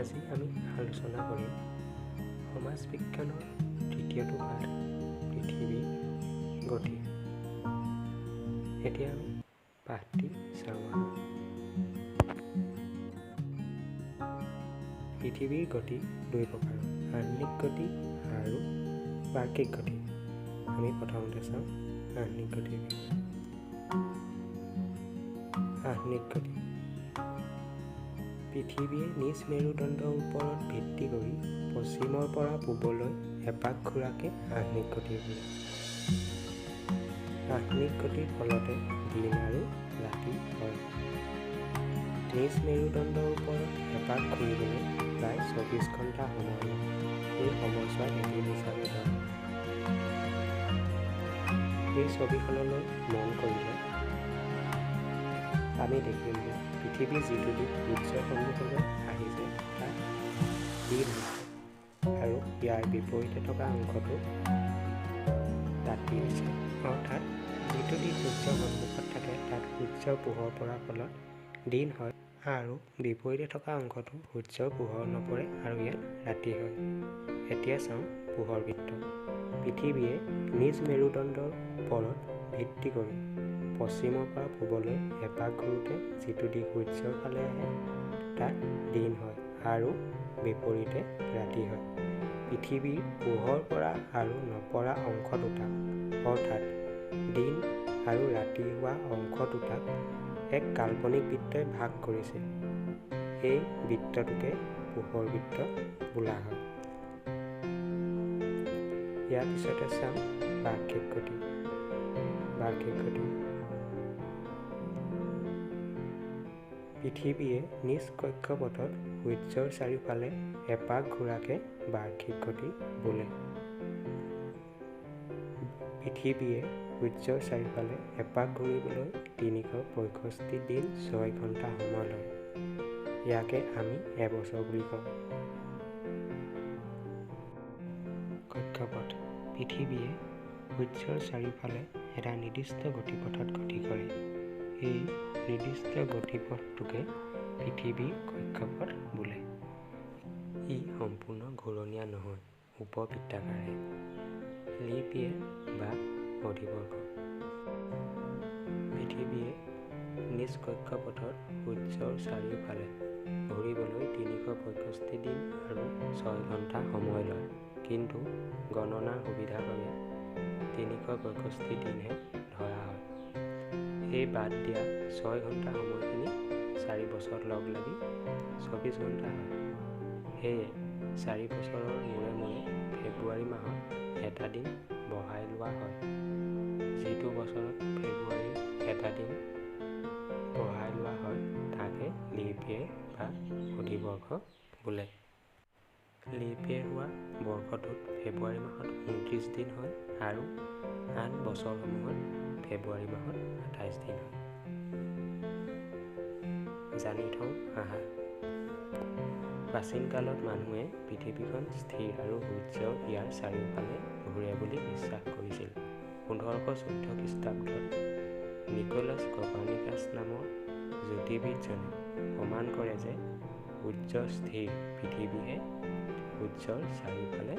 আজি আমি আলোচনা কৰিম সমাজ বিজ্ঞানৰ তৃতীয়টো পাঠ পৃথিৱীৰ গতি। এতিয়া আমি পাঠটি চাওঁ। পৃথিৱীৰ গতি দুই প্ৰকাৰ, আহ্নিক গতি আৰু বাৰ্ষিক গতি। আমি প্ৰথমতে চাওঁ আহ্নিক গতিৰ বিষয়ে। আহ্নিক গতি পৃথিৱীয়ে নিজ মেৰুদণ্ডৰ ওপৰত ভিত্তি কৰি পশ্চিমৰ পৰা পূবলৈ এপাক ঘূৰাকে আহ্নিক গতি বোলে। আহ্নিক গতিৰ ফলতে দিন আৰু ৰাতি হয়। নিজ মেৰুদণ্ডৰ ওপৰত এপাক ঘূৰিবলৈ প্ৰায় 24 ঘণ্টা সময় লয়। এই সময়ছোৱাক এদিন হিচাপে ধৰা। এই ছবিখনলৈ মন কৰিলে আমি দেখিম যে পৃথিৱীৰ যিটো দিশ সূৰ্যৰ সন্মুখলৈ আহিছে তাত দিন হৈছে আৰু ইয়াৰ বিপৰীতে থকা অংশটো ৰাতি হৈছে। অৰ্থাৎ যিটো দিশ সূৰ্যৰ সন্মুখত থাকে তাত সূৰ্যৰ পোহৰ পৰাৰ ফলত দিন হয় আৰু বিপৰীতে থকা অংশটো সূৰ্যৰ পোহৰ নপৰে আৰু ইয়াত ৰাতি হয়। এতিয়া চাওঁ পোহৰ বৃত্ত। পৃথিৱীয়ে নিজ মেৰুদণ্ডৰ ওপৰত ভিত্তি কৰি পশ্চিমৰ পৰা পূবলৈ এপাক ঘূৰোতে যিটো দিশ সূৰ্যৰ ফালে আহে তাত দিন হয় আৰু বিপৰীতে ৰাতি হয়। পৃথিৱীৰ পোহৰ পৰা আৰু নপৰা অংশ দুটাক অৰ্থাৎ দিন আৰু ৰাতি হোৱা অংশ দুটাক এক কাল্পনিক বৃত্তই ভাগ কৰিছে। এই বৃত্তটোকে পোহৰ বৃত্ত বোলা হয়। ইয়াৰ পিছতে চাওঁ বাৰ্ষিক গতি। বাৰ্ষিক গতি পৃথিৱীয়ে নিজ কক্ষপথত সূৰ্যৰ চাৰিওফালে এপাক ঘূৰাকে বাৰ্ষিক গতি বোলে। পৃথিৱীয়ে সূৰ্যৰ চাৰিওফালে এপাক ঘূৰিবলৈ 365 দিন 6 ঘণ্টা সময় লয়। ইয়াকে আমি এবছৰ বুলি কওঁ। কক্ষপথ পৃথিৱীয়ে সূৰ্যৰ চাৰিওফালে এটা নিৰ্দিষ্ট গতিপথত গতি কৰে। এই নিৰ্দিষ্ট গতিপথটোকে পৃথিৱীৰ কক্ষপথ বোলে। ই সম্পূৰ্ণ ঘূৰণীয়া নহয়, উপবৃত্তাকাৰহে। লিপ ইয়েৰ বা অধিবৰ্ষ। পৃথিৱীয়ে নিজ কক্ষপথত সূৰ্যৰ চাৰিওফালে ঘূৰিবলৈ 365 দিন আৰু 6 ঘণ্টা সময় লয়। কিন্তু গণনাৰ সুবিধাৰ বাবে 365 দিনহে ধৰা হয়। এই বাদ দিয়া 6 ঘণ্টা সময়খিনি 4 বছৰ লগ লাগি 24 ঘণ্টা হয়। সেয়ে 4 বছৰৰ মূৰে মূৰে ফেব্ৰুৱাৰী মাহত এটা দিন বঢ়াই লোৱা হয়। যিটো বছৰত ফেব্ৰুৱাৰীৰ এটা দিন বঢ়াই লোৱা হয় তাকে লিপ ইয়েৰ বা অধিবৰ্ষ বোলে। লিপ ইয়েৰ হোৱা বৰ্ষটোত ফেব্ৰুৱাৰী মাহত 29 দিন হয় আৰু আন বছৰসমূহত ফেব্ৰুৱাৰী মাহত 28 দিন হয়। জানি থওঁ আহা। প্ৰাচীন কালত মানুহে পৃথিৱীখন স্থিৰ আৰু সূৰ্য ইয়াৰ চাৰিওফালে ঘূৰে বুলি বিশ্বাস কৰিছিল। 1514 খ্ৰীষ্টাব্দত নিকোলাছ কপাৰ্নিকাছ নামৰ জ্যোতিৰ্বিদজনে প্ৰমাণ কৰে যে সূৰ্য স্থিৰ, পৃথিৱীহে সূৰ্যৰ চাৰিওফালে